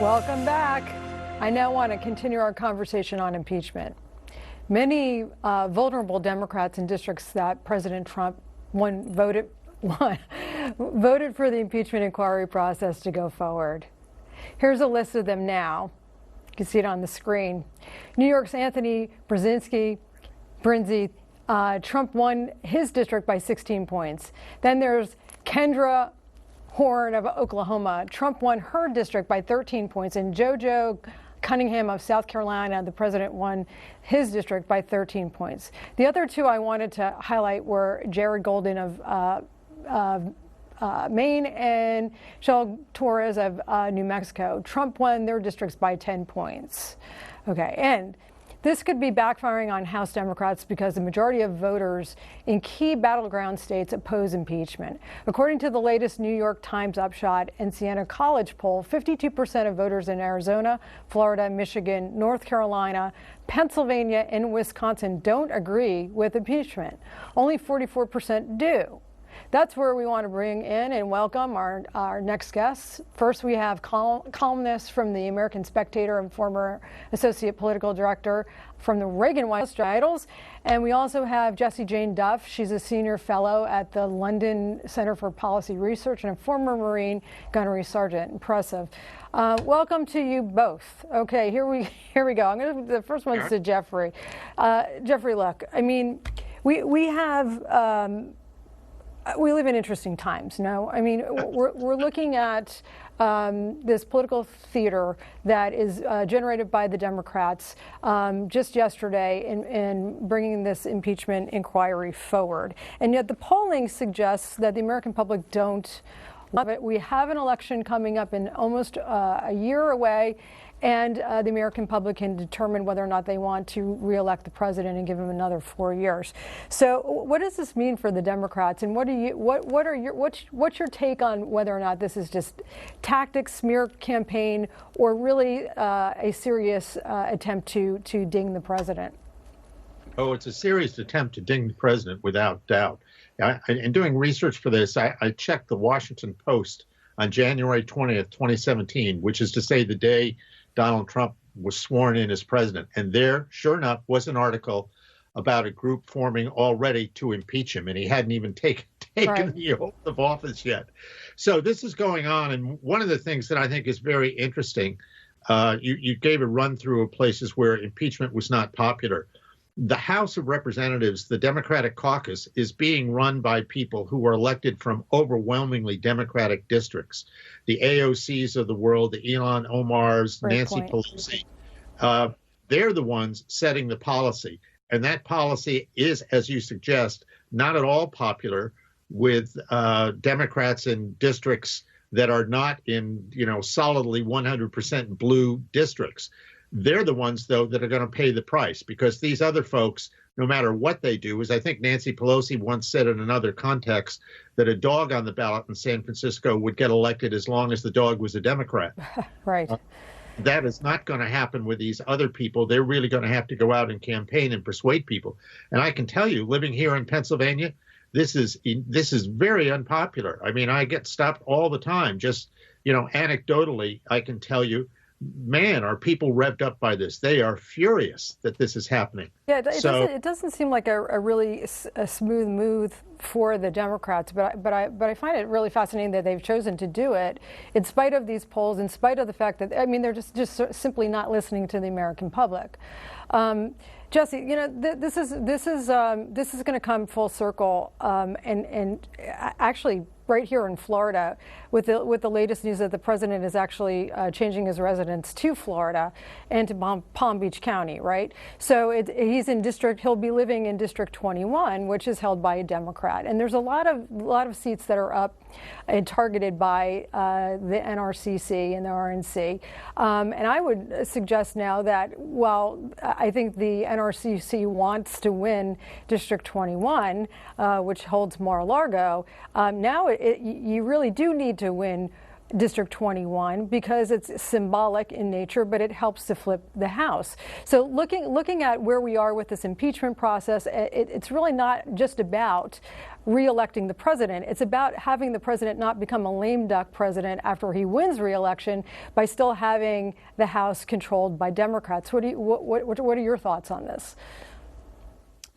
Welcome back. I now want to continue our conversation on impeachment. Many vulnerable Democrats in districts that President Trump voted for the impeachment inquiry process to go forward. Here's a list of them now. You can see it on the screen. New York's Anthony Brzezinski, Trump won his district by 16 points. Then there's Kendra Horn of Oklahoma. Trump won her district by 13 points. And JoJo Cunningham of South Carolina, the president won his district by 13 points. The other two I wanted to highlight were Jared Golden of Maine and Shel Torres of New Mexico. Trump won their districts by 10 points. Okay, and this could be backfiring on House Democrats because the majority of voters in key battleground states oppose impeachment. According to the latest New York Times Upshot and Siena College poll, 52% of voters in Arizona, Florida, Michigan, North Carolina, Pennsylvania, and Wisconsin don't agree with impeachment. Only 44% do. That's where we want to bring in and welcome our next guests. First, we have columnist from the American Spectator and former associate political director from the Reagan White House titles. And we also have Jessie Jane Duff. She's a senior fellow at the London Center for Policy Research and a former Marine gunnery sergeant. Impressive. Welcome to you both. Okay, here we go. The first one's to Jeffrey. Jeffrey, look, I mean, we have. We live in interesting times, no? I mean, we're looking at this political theater that is generated by the Democrats just yesterday in bringing this impeachment inquiry forward. And yet the polling suggests that the American public don't love it. We have an election coming up in almost a year away. And the American public can determine whether or not they want to reelect the president and give him another 4 years. So, what does this mean for the Democrats? And what's your take on whether or not this is just tactics, smear campaign, or really a serious attempt to ding the president? Oh, it's a serious attempt to ding the president, without doubt. In doing research for this, I checked the Washington Post on January 20th, 2017, which is to say the day Donald Trump was sworn in as president. And there, sure enough, was an article about a group forming already to impeach him. And he hadn't even taken right. the oath of office yet. So this is going on. And one of the things that I think is very interesting, you gave a run through of places where impeachment was not popular. The House of Representatives, the Democratic caucus, is being run by people who were elected from overwhelmingly Democratic districts. The AOCs of the world, the Ilhan Omars, Great Nancy point. Pelosi, they're the ones setting the policy. And that policy is, as you suggest, not at all popular with Democrats in districts that are not in, solidly 100% blue districts. They're the ones, though, that are going to pay the price, because these other folks, no matter what they do, as I think Nancy Pelosi once said in another context, that a dog on the ballot in San Francisco would get elected as long as the dog was a Democrat. Right. That is not going to happen with these other people. They're really going to have to go out and campaign and persuade people. And I can tell you, living here in Pennsylvania, this is very unpopular. I mean, I get stopped all the time. Just, anecdotally, I can tell you, man, are people revved up by this? They are furious that this is happening. Yeah, it doesn't seem like a really smooth move for the Democrats, but I find it really fascinating that they've chosen to do it in spite of these polls, in spite of the fact that, I mean, they're just simply not listening to the American public. Jessie, this is going to come full circle, and actually right here in Florida, with the latest news that the president is actually changing his residence to Florida and to Palm Beach County, right? So he'll be living in District 21, which is held by a Democrat, and there's a lot of seats that are up and targeted by the NRCC and the RNC, and I would suggest now that while I think the NRCC wants to win District 21, which holds Mar-a-Lago, now you really do need to win District 21 because it's symbolic in nature, but it helps to flip the House. So looking at where we are with this impeachment process, it's really not just about re-electing the president. It's about having the president not become a lame duck president after he wins re-election by still having the House controlled by Democrats. What are your thoughts on this?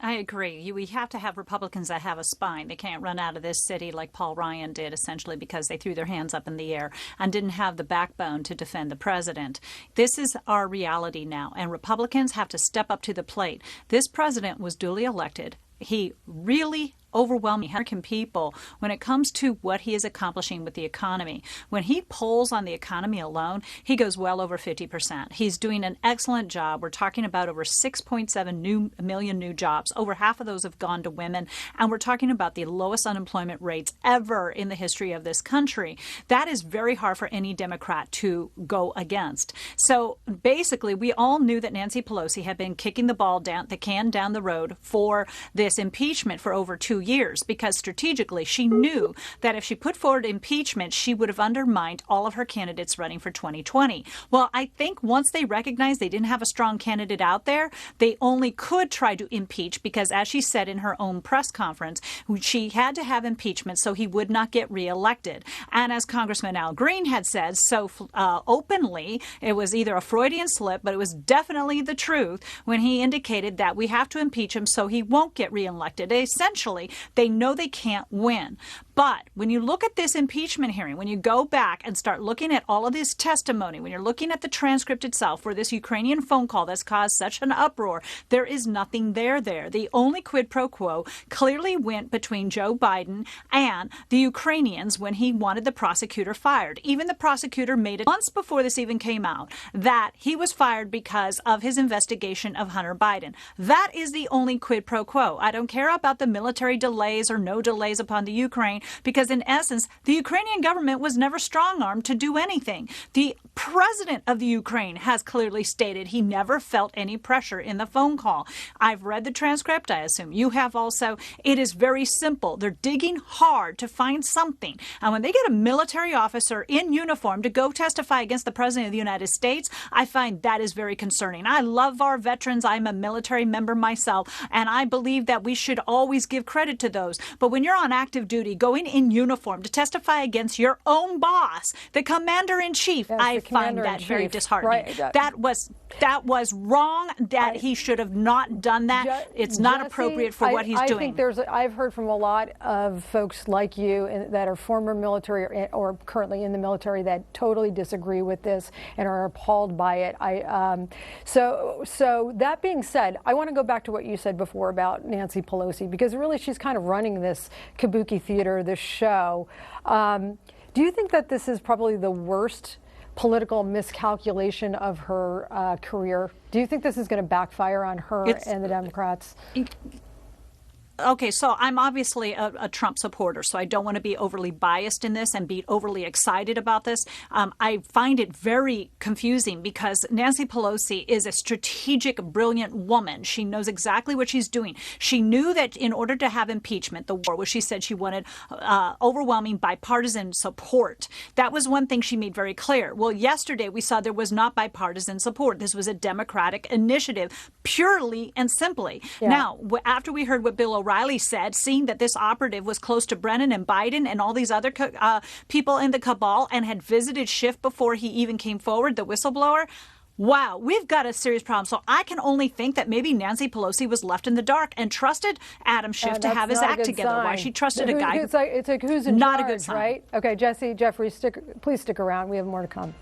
I agree. We have to have Republicans that have a spine. They can't run out of this city like Paul Ryan did, essentially because they threw their hands up in the air and didn't have the backbone to defend the president. This is our reality now, and Republicans have to step up to the plate. This president was duly elected. He really overwhelming American people when it comes to what he is accomplishing with the economy. When he polls on the economy alone, he goes well over 50%. He's doing an excellent job. We're talking about over 6.7 million new jobs. Over half of those have gone to women. And we're talking about the lowest unemployment rates ever in the history of this country. That is very hard for any Democrat to go against. So basically, we all knew that Nancy Pelosi had been kicking the can down the road for this impeachment for over 2 years, because strategically she knew that if she put forward impeachment, she would have undermined all of her candidates running for 2020. Well, I think once they recognized they didn't have a strong candidate out there, they only could try to impeach because, as she said in her own press conference, she had to have impeachment so he would not get reelected. And as Congressman Al Green had said so openly, it was either a Freudian slip, but it was definitely the truth when he indicated that we have to impeach him so he won't get reelected. Essentially, they know they can't win. But when you look at this impeachment hearing, when you go back and start looking at all of this testimony, when you're looking at the transcript itself for this Ukrainian phone call that's caused such an uproar, there is nothing there. The only quid pro quo clearly went between Joe Biden and the Ukrainians when he wanted the prosecutor fired. Even the prosecutor made it months before this even came out that he was fired because of his investigation of Hunter Biden. That is the only quid pro quo. I don't care about the military delays or no delays upon the Ukraine, because in essence, the Ukrainian government was never strong-armed to do anything. The president of the Ukraine has clearly stated he never felt any pressure in the phone call. I've read the transcript. I assume you have also. It is very simple. They're digging hard to find something. And when they get a military officer in uniform to go testify against the president of the United States, I find that is very concerning. I love our veterans. I'm a military member myself, and I believe that we should always give credit to those. But when you're on active duty, going in uniform to testify against your own boss, the commander-in-chief, yes, I find that very disheartening. Right. That was wrong. He should have not done that. It's not Jessie, appropriate for what he's doing. I've heard from a lot of folks like you that are former military or currently in the military that totally disagree with this and are appalled by it. So that being said, I want to go back to what you said before about Nancy Pelosi, because really she's kind of running this kabuki theater, this show. Do you think that this is probably the worst political miscalculation of her career? Do you think this is going to backfire on her and the Democrats? Okay, so I'm obviously a Trump supporter, so I don't want to be overly biased in this and be overly excited about this. I find it very confusing because Nancy Pelosi is a strategic, brilliant woman. She knows exactly what she's doing. She knew that in order to have impeachment, the war, which she said she wanted overwhelming bipartisan support. That was one thing she made very clear. Well, yesterday we saw there was not bipartisan support. This was a Democratic initiative, purely and simply. Yeah. Now, after we heard what Bill O'Reilly said, seeing that this operative was close to Brennan and Biden and all these other people in the cabal and had visited Schiff before he even came forward, the whistleblower, wow, we've got a serious problem. So I can only think that maybe Nancy Pelosi was left in the dark and trusted Adam Schiff to have his act together. Sign. Why she trusted a guy? It's like who's in not charge, a good sign, right? Okay, Jesse, Jeffrey, please stick around. We have more to come.